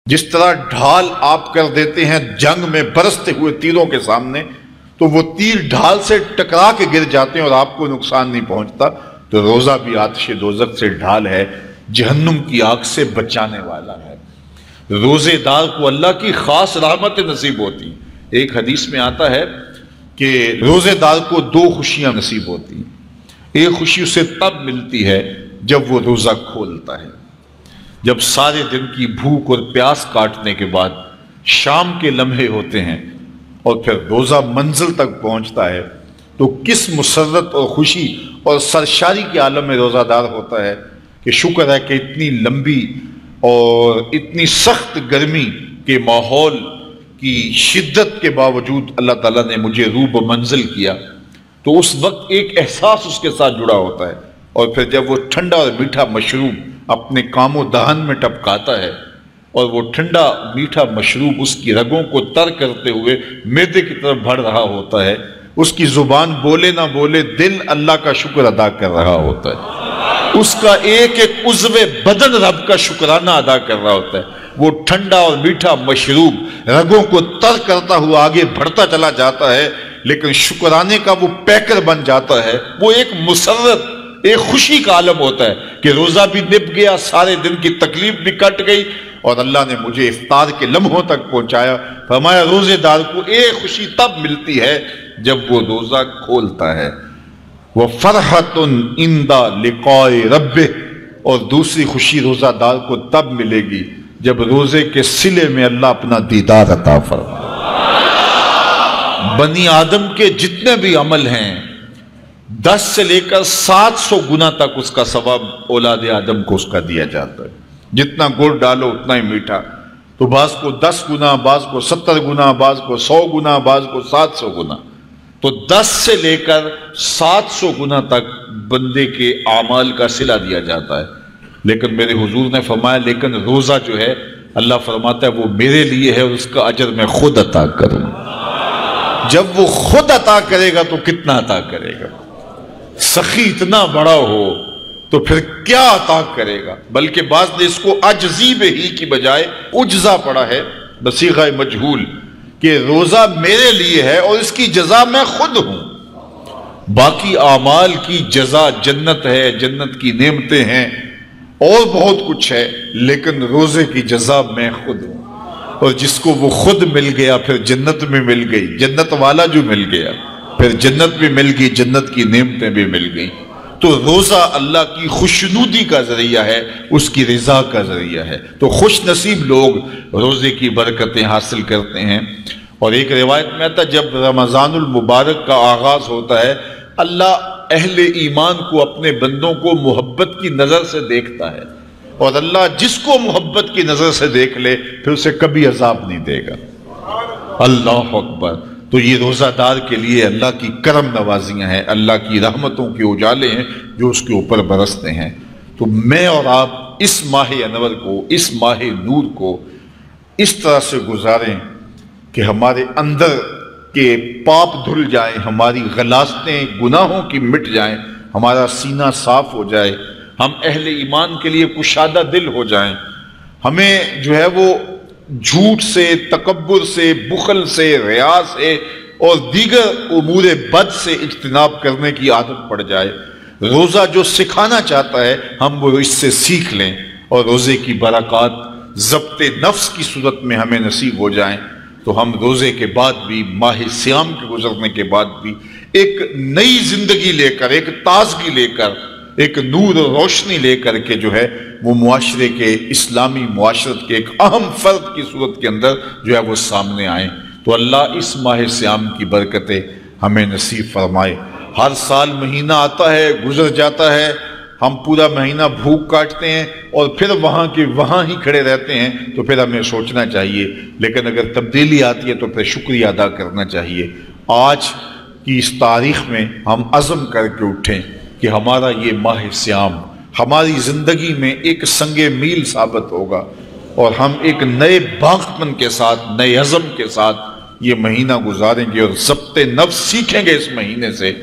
جس طرح ڈھال آپ کر دیتے ہیں جنگ میں برستے ہوئے تیروں کے سامنے، تو وہ تیر ڈھال سے ٹکرا کے گر جاتے ہیں اور آپ کو نقصان نہیں پہنچتا، تو روزہ بھی آتش دوزخ سے ڈھال ہے، جہنم کی آگ سے بچانے والا ہے۔ روزے دار کو اللہ کی خاص رحمت نصیب ہوتی ہیں۔ ایک حدیث میں آتا ہے کہ روزے دار کو دو خوشیاں نصیب ہوتی ہیں۔ ایک خوشی اسے تب ملتی ہے جب وہ روزہ کھولتا ہے، جب سارے دن کی بھوک اور پیاس کاٹنے کے بعد شام کے لمحے ہوتے ہیں اور پھر روزہ منزل تک پہنچتا ہے، تو کس مسرت اور خوشی اور سرشاری کے عالم میں روزہ دار ہوتا ہے کہ شکر ہے کہ اتنی لمبی اور اتنی سخت گرمی کے ماحول کی شدت کے باوجود اللہ تعالیٰ نے مجھے روب و منزل کیا۔ تو اس وقت ایک احساس اس کے ساتھ جڑا ہوتا ہے، اور پھر جب وہ ٹھنڈا اور میٹھا مشروب اپنے کام و دہن میں ٹپکاتا ہے اور وہ ٹھنڈا میٹھا مشروب اس کی رگوں کو تر کرتے ہوئے معدے کی طرف بڑھ رہا ہوتا ہے، اس کی زبان بولے نہ بولے دل اللہ کا شکر ادا کر رہا ہوتا ہے، اس کا ایک ایک عضو بدن رب کا شکرانہ ادا کر رہا ہوتا ہے۔ وہ ٹھنڈا اور میٹھا مشروب رگوں کو تر کرتا ہوا آگے بڑھتا چلا جاتا ہے، لیکن شکرانے کا وہ پیکر بن جاتا ہے۔ وہ ایک مسرت، ایک خوشی کا عالم ہوتا ہے کہ روزہ بھی نپ گیا، سارے دن کی تکلیف بھی کٹ گئی، اور اللہ نے مجھے افطار کے لمحوں تک پہنچایا۔ فرمایا روزے دار کو ایک خوشی تب ملتی ہے جب وہ روزہ کھولتا ہے، وَفَرْحَةٌ عِنْدَ لِقَاءِ رَبِّهِ، اور دوسری خوشی روزہ دار کو تب ملے گی جب روزے کے صلے میں اللہ اپنا دیدار عطا فرمائے۔ بنی آدم کے جتنے بھی عمل ہیں 10 سے لے کر 700 گنا تک اس کا ثواب اولاد آدم کو اس کا دیا جاتا ہے۔ جتنا گڑ ڈالو اتنا ہی میٹھا، تو بعض کو 10 گنا، بعض کو 70 گنا، بعض کو 100 گنا، بعض کو 700 گنا، تو 10 سے لے کر 700 گنا تک بندے کے اعمال کا صلہ دیا جاتا ہے۔ لیکن میرے حضور نے فرمایا لیکن روزہ جو ہے اللہ فرماتا ہے وہ میرے لیے ہے اور اس کا اجر میں خود عطا کروں۔ جب وہ خود عطا کرے گا تو کتنا عطا کرے گا؟ سخی اتنا بڑا ہو تو پھر کیا عطا کرے گا؟ بلکہ بعض نے اس کو عجزی ہی کی بجائے عجزہ پڑھا ہے بصیغہ مجہول، کہ روزہ میرے لیے ہے اور اس کی جزا میں خود ہوں۔ باقی اعمال کی جزا جنت ہے، جنت کی نعمتیں ہیں اور بہت کچھ ہے، لیکن روزے کی جزا میں خود ہوں۔ اور جس کو وہ خود مل گیا پھر جنت میں مل گئی، جنت والا جو مل گیا پھر جنت بھی مل گئی، جنت کی نعمتیں بھی مل گئی۔ تو روزہ اللہ کی خوشنودی کا ذریعہ ہے، اس کی رضا کا ذریعہ ہے۔ تو خوش نصیب لوگ روزے کی برکتیں حاصل کرتے ہیں۔ اور ایک روایت میں آتا ہے جب رمضان المبارک کا آغاز ہوتا ہے اللہ اہل ایمان کو، اپنے بندوں کو محبت کی نظر سے دیکھتا ہے، اور اللہ جس کو محبت کی نظر سے دیکھ لے پھر اسے کبھی عذاب نہیں دے گا۔ اللہ اکبر۔ تو یہ روزہ دار کے لیے اللہ کی کرم نوازیاں ہیں، اللہ کی رحمتوں کے اجالے ہیں جو اس کے اوپر برستے ہیں۔ تو میں اور آپ اس ماہ انور کو، اس ماہ نور کو اس طرح سے گزاریں کہ ہمارے اندر کے پاپ دھل جائیں، ہماری غلاظتیں گناہوں کی مٹ جائیں، ہمارا سینہ صاف ہو جائے، ہم اہل ایمان کے لیے کشادہ دل ہو جائیں، ہمیں جو ہے وہ جھوٹ سے، تکبر سے، بخل سے، ریا سے اور دیگر امور بد سے اجتناب کرنے کی عادت پڑ جائے۔ روزہ جو سکھانا چاہتا ہے ہم وہ اس سے سیکھ لیں، اور روزے کی برکات ضبط نفس کی صورت میں ہمیں نصیب ہو جائیں، تو ہم روزے کے بعد بھی، ماہ صیام کے گزرنے کے بعد بھی ایک نئی زندگی لے کر، ایک تازگی لے کر، ایک نور و روشنی لے کر کے جو ہے وہ معاشرے کے، اسلامی معاشرت کے ایک اہم فرد کی صورت کے اندر جو ہے وہ سامنے آئیں۔ تو اللہ اس ماہ صیام کی برکتیں ہمیں نصیب فرمائے۔ ہر سال مہینہ آتا ہے، گزر جاتا ہے، ہم پورا مہینہ بھوک کاٹتے ہیں اور پھر وہاں کے وہاں ہی کھڑے رہتے ہیں، تو پھر ہمیں سوچنا چاہیے، لیکن اگر تبدیلی آتی ہے تو پھر شکریہ ادا کرنا چاہیے۔ آج کی اس تاریخ میں ہم عزم کر کے اٹھیں کہ ہمارا یہ ماہ صیام ہماری زندگی میں ایک سنگ میل ثابت ہوگا، اور ہم ایک نئے باغپن کے ساتھ، نئے عزم کے ساتھ یہ مہینہ گزاریں گے اور ضبط نفس سیکھیں گے اس مہینے سے۔